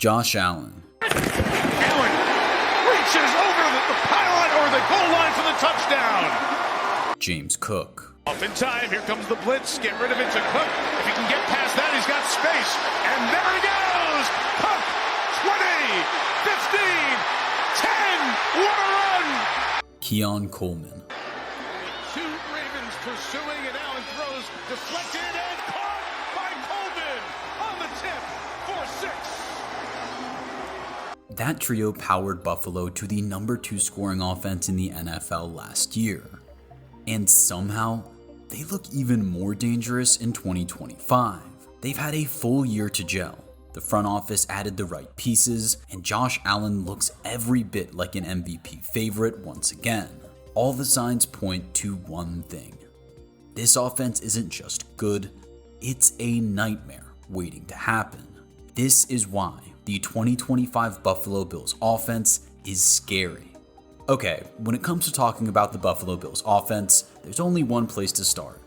Josh Allen. Allen reaches over the pylon or the goal line for the touchdown. James Cook. Off in time, here comes the blitz. Get rid of it to Cook. If he can get past that, he's got space. And there he goes! Cook, 20, 15, 10, what a run! Keon Coleman. Two Ravens pursuing, and Allen throws, deflected, and caught by Coleman on the tip for 6. That trio powered Buffalo to the number 2 scoring offense in the NFL last year. And somehow, they look even more dangerous in 2025. They've had a full year to gel. The front office added the right pieces, and Josh Allen looks every bit like an MVP favorite once again. All the signs point to one thing. This offense isn't just good, it's a nightmare waiting to happen. This is why the 2025 Buffalo Bills offense is scary. Okay, when it comes to talking about the Buffalo Bills offense, there's only one place to start.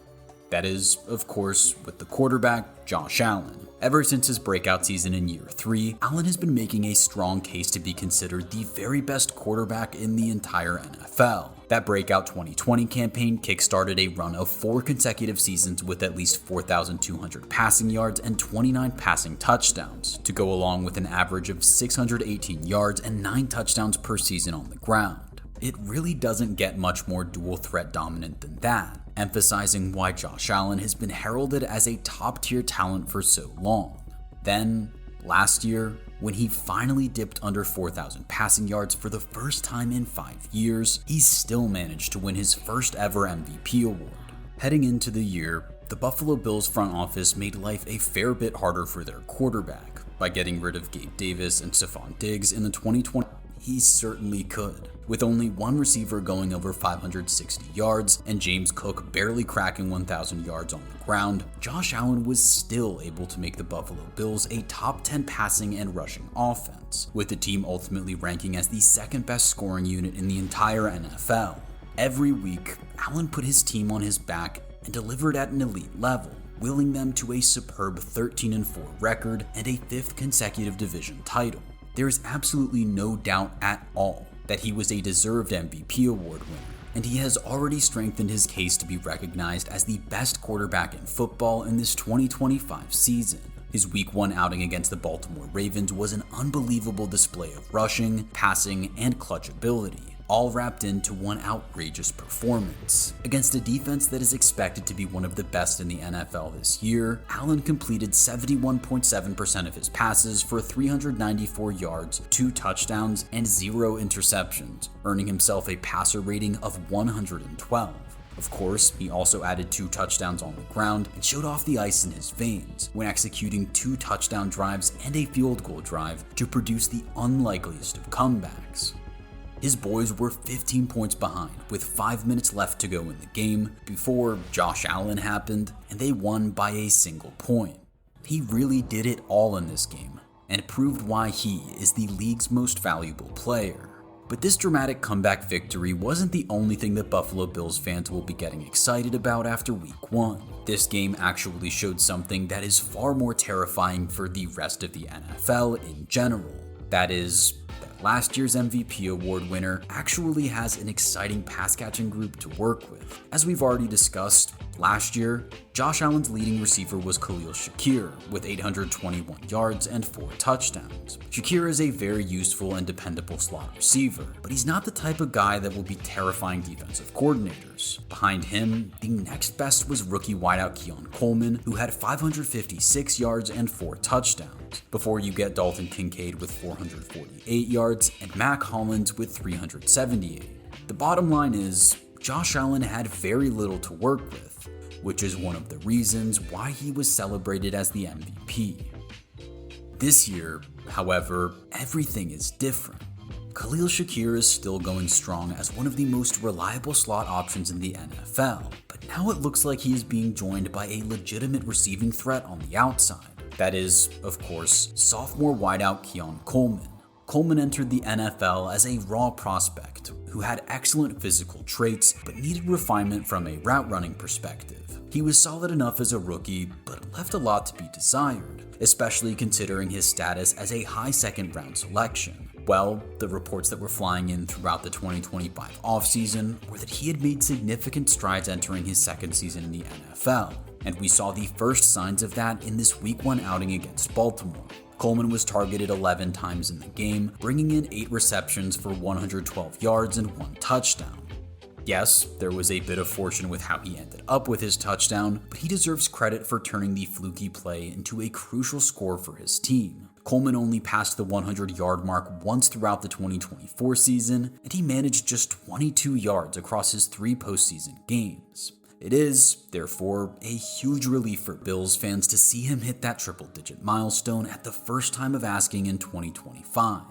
That is, of course, with the quarterback, Josh Allen. Ever since his breakout season in year 3, Allen has been making a strong case to be considered the very best quarterback in the entire NFL. That breakout 2020 campaign kickstarted a run of 4 consecutive seasons with at least 4,200 passing yards and 29 passing touchdowns, to go along with an average of 618 yards and 9 touchdowns per season on the ground. It really doesn't get much more dual threat dominant than that, emphasizing why Josh Allen has been heralded as a top-tier talent for so long. Then, last year, when he finally dipped under 4,000 passing yards for the first time in 5 years, he still managed to win his first ever MVP award. Heading into the year, the Buffalo Bills front office made life a fair bit harder for their quarterback by getting rid of Gabe Davis and Stephon Diggs in the 2020. He certainly could. With only one receiver going over 560 yards and James Cook barely cracking 1,000 yards on the ground, Josh Allen was still able to make the Buffalo Bills a top 10 passing and rushing offense, with the team ultimately ranking as the second best scoring unit in the entire NFL. Every week, Allen put his team on his back and delivered at an elite level, willing them to a superb 13-4 record and a 5th consecutive division title. There is absolutely no doubt at all that he was a deserved MVP award winner, and he has already strengthened his case to be recognized as the best quarterback in football in this 2025 season. His Week 1 outing against the Baltimore Ravens was an unbelievable display of rushing, passing, and clutch ability, all wrapped into one outrageous performance. Against a defense that is expected to be one of the best in the NFL this year, Allen completed 71.7% of his passes for 394 yards, 2 touchdowns, and 0 interceptions, earning himself a passer rating of 112. Of course, he also added 2 touchdowns on the ground and showed off the ice in his veins when executing 2 touchdown drives and a field goal drive to produce the unlikeliest of comebacks. His boys were 15 points behind with 5 minutes left to go in the game before Josh Allen happened, and they won by a single point. He really did it all in this game and proved why he is the league's most valuable player. But this dramatic comeback victory wasn't the only thing that Buffalo Bills fans will be getting excited about after Week 1. This game actually showed something that is far more terrifying for the rest of the NFL in general. That is, last year's MVP award winner actually has an exciting pass-catching group to work with. As we've already discussed, last year, Josh Allen's leading receiver was Khalil Shakir with 821 yards and 4 touchdowns. Shakir is a very useful and dependable slot receiver, but he's not the type of guy that will be terrifying defensive coordinators. Behind him, the next best was rookie wideout Keon Coleman, who had 556 yards and 4 touchdowns, before you get Dalton Kincaid with 448 yards and Mac Hollins with 378. The bottom line is, Josh Allen had very little to work with, which is one of the reasons why he was celebrated as the MVP. This year, however, everything is different. Khalil Shakir is still going strong as one of the most reliable slot options in the NFL, but now it looks like he is being joined by a legitimate receiving threat on the outside. That is, of course, sophomore wideout Keon Coleman. Coleman entered the NFL as a raw prospect who had excellent physical traits but needed refinement from a route running perspective. He was solid enough as a rookie, but left a lot to be desired, especially considering his status as a high second-round selection. Well, the reports that were flying in throughout the 2025 offseason were that he had made significant strides entering his second season in the NFL, and we saw the first signs of that in this Week 1 outing against Baltimore. Coleman was targeted 11 times in the game, bringing in 8 receptions for 112 yards and 1 touchdown. Yes, there was a bit of fortune with how he ended up with his touchdown, but he deserves credit for turning the fluky play into a crucial score for his team. Coleman only passed the 100-yard mark once throughout the 2024 season, and he managed just 22 yards across his 3 postseason games. It is, therefore, a huge relief for Bills fans to see him hit that triple-digit milestone at the first time of asking in 2025.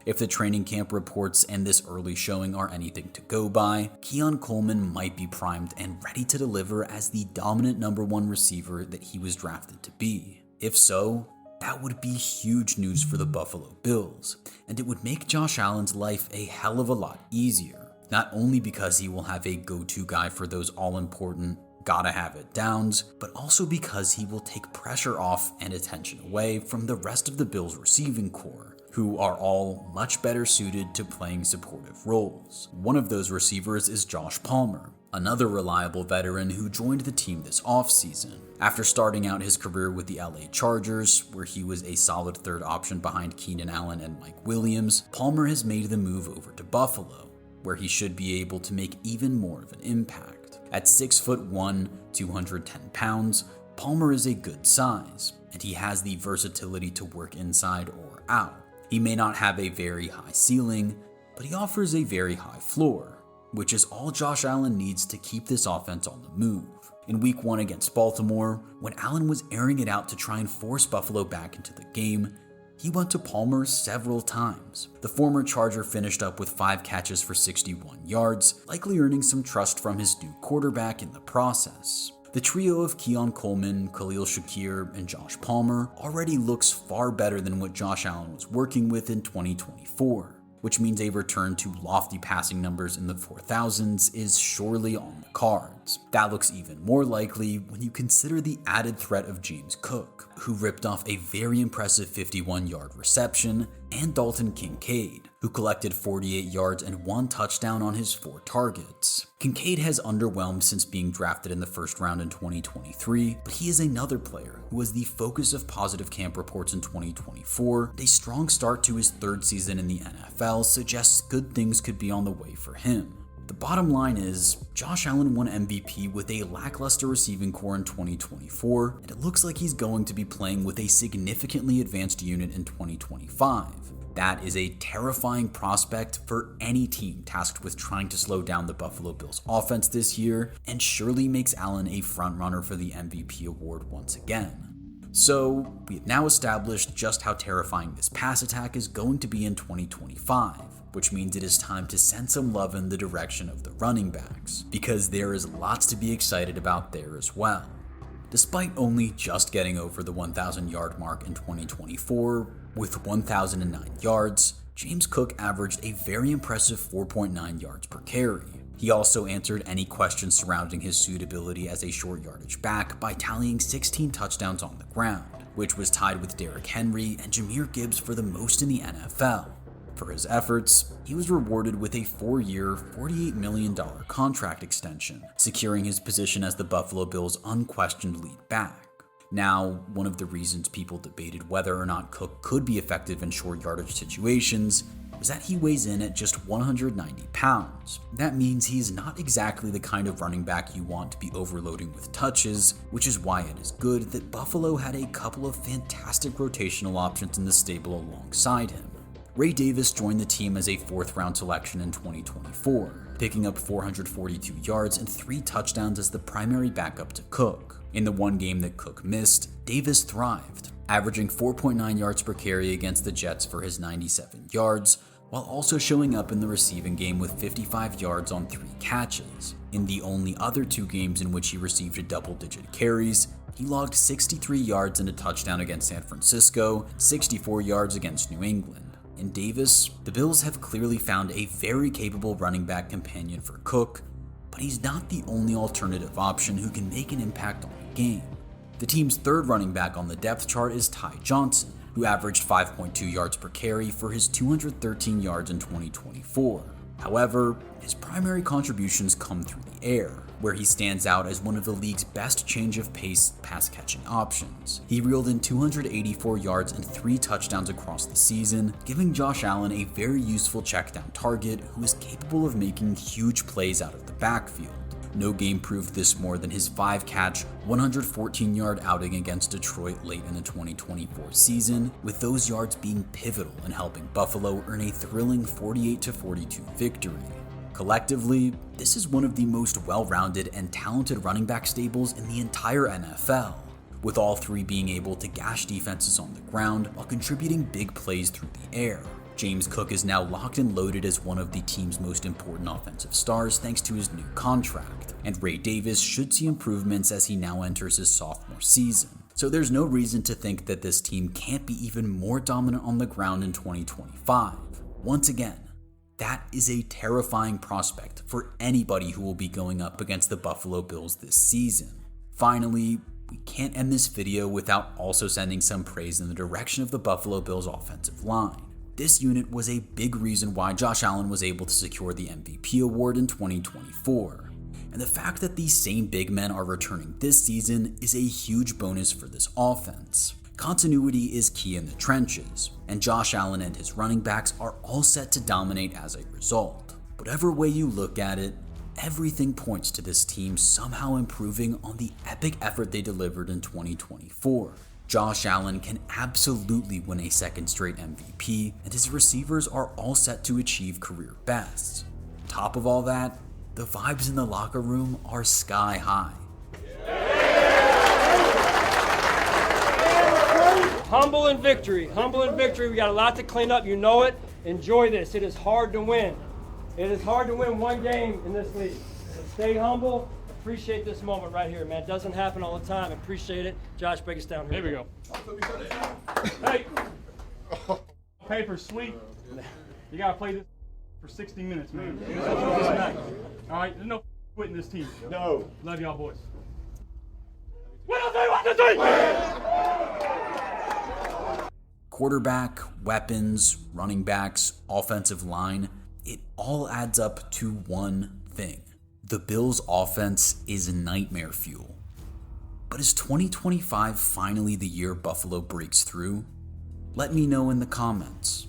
If the training camp reports and this early showing are anything to go by, Keon Coleman might be primed and ready to deliver as the dominant number 1 receiver that he was drafted to be. If so, that would be huge news for the Buffalo Bills, and it would make Josh Allen's life a hell of a lot easier, not only because he will have a go-to guy for those all-important gotta have it downs, but also because he will take pressure off and attention away from the rest of the Bills receiving core, who are all much better suited to playing supportive roles. One of those receivers is Josh Palmer, another reliable veteran who joined the team this offseason. After starting out his career with the LA Chargers, where he was a solid third option behind Keenan Allen and Mike Williams, Palmer has made the move over to Buffalo, where he should be able to make even more of an impact. At 6'1", 210 pounds, Palmer is a good size, and he has the versatility to work inside or out. He may not have a very high ceiling, but he offers a very high floor, which is all Josh Allen needs to keep this offense on the move. In Week 1 against Baltimore, when Allen was airing it out to try and force Buffalo back into the game, he went to Palmer several times. The former Charger finished up with 5 catches for 61 yards, likely earning some trust from his new quarterback in the process. The trio of Keon Coleman, Khalil Shakir, and Josh Palmer already looks far better than what Josh Allen was working with in 2024, which means a return to lofty passing numbers in the 4,000s is surely on the cards. That looks even more likely when you consider the added threat of James Cook, who ripped off a very impressive 51-yard reception, and Dalton Kincaid, who collected 48 yards and 1 touchdown on his 4 targets. Kincaid has underwhelmed since being drafted in the first round in 2023, but he is another player who was the focus of positive camp reports in 2024, and a strong start to his 3rd season in the NFL suggests good things could be on the way for him. The bottom line is, Josh Allen won MVP with a lackluster receiving core in 2024, and it looks like he's going to be playing with a significantly advanced unit in 2025. That is a terrifying prospect for any team tasked with trying to slow down the Buffalo Bills offense this year, and surely makes Allen a frontrunner for the MVP award once again. So, we have now established just how terrifying this pass attack is going to be in 2025, which means it is time to send some love in the direction of the running backs, because there is lots to be excited about there as well. Despite only just getting over the 1,000-yard mark in 2024, with 1,009 yards, James Cook averaged a very impressive 4.9 yards per carry. He also answered any questions surrounding his suitability as a short yardage back by tallying 16 touchdowns on the ground, which was tied with Derrick Henry and Jahmyr Gibbs for the most in the NFL. For his efforts, he was rewarded with a 4-year, $48 million contract extension, securing his position as the Buffalo Bills' unquestioned lead back. Now, one of the reasons people debated whether or not Cook could be effective in short yardage situations was that he weighs in at just 190 pounds. That means he's not exactly the kind of running back you want to be overloading with touches, which is why it is good that Buffalo had a couple of fantastic rotational options in the stable alongside him. Ray Davis joined the team as a 4th-round selection in 2024, picking up 442 yards and 3 touchdowns as the primary backup to Cook. In the one game that Cook missed, Davis thrived, averaging 4.9 yards per carry against the Jets for his 97 yards, while also showing up in the receiving game with 55 yards on 3 catches. In the only other 2 games in which he received a double-digit carries, he logged 63 yards and a touchdown against San Francisco, 64 yards against New England. In Davis, the Bills have clearly found a very capable running back companion for Cook, but he's not the only alternative option who can make an impact on the game. The team's third running back on the depth chart is Ty Johnson, who averaged 5.2 yards per carry for his 213 yards in 2024. However, his primary contributions come through the air, where he stands out as one of the league's best change of pace pass-catching options. He reeled in 284 yards and 3 touchdowns across the season, giving Josh Allen a very useful checkdown target who is capable of making huge plays out of the backfield. No game proved this more than his 5-catch, 114-yard outing against Detroit late in the 2024 season, with those yards being pivotal in helping Buffalo earn a thrilling 48-42 victory. Collectively, this is one of the most well-rounded and talented running back stables in the entire NFL, with all three being able to gash defenses on the ground while contributing big plays through the air. James Cook is now locked and loaded as one of the team's most important offensive stars thanks to his new contract, and Ray Davis should see improvements as he now enters his sophomore season. So there's no reason to think that this team can't be even more dominant on the ground in 2025. Once again, that is a terrifying prospect for anybody who will be going up against the Buffalo Bills this season. Finally, we can't end this video without also sending some praise in the direction of the Buffalo Bills offensive line. This unit was a big reason why Josh Allen was able to secure the MVP award in 2024. And the fact that these same big men are returning this season is a huge bonus for this offense. Continuity is key in the trenches, and Josh Allen and his running backs are all set to dominate as a result. Whatever way you look at it, everything points to this team somehow improving on the epic effort they delivered in 2024. Josh Allen can absolutely win a second straight MVP, and his receivers are all set to achieve career bests. Top of all that, the vibes in the locker room are sky high. Humble in victory. We got a lot to clean up. You know it. Enjoy this. It is hard to win. It is hard to win one game in this league. So stay humble. Appreciate this moment right here, man. It doesn't happen all the time. Appreciate it. Josh, break us down here. There we go. Hey. Paper sweet. You got to play this for 60 minutes, man. All right? There's no quitting this team. No. Love y'all, boys. Quarterback, weapons, running backs, offensive line, it all adds up to one thing. The Bills' offense is nightmare fuel. But is 2025 finally the year Buffalo breaks through? Let me know in the comments.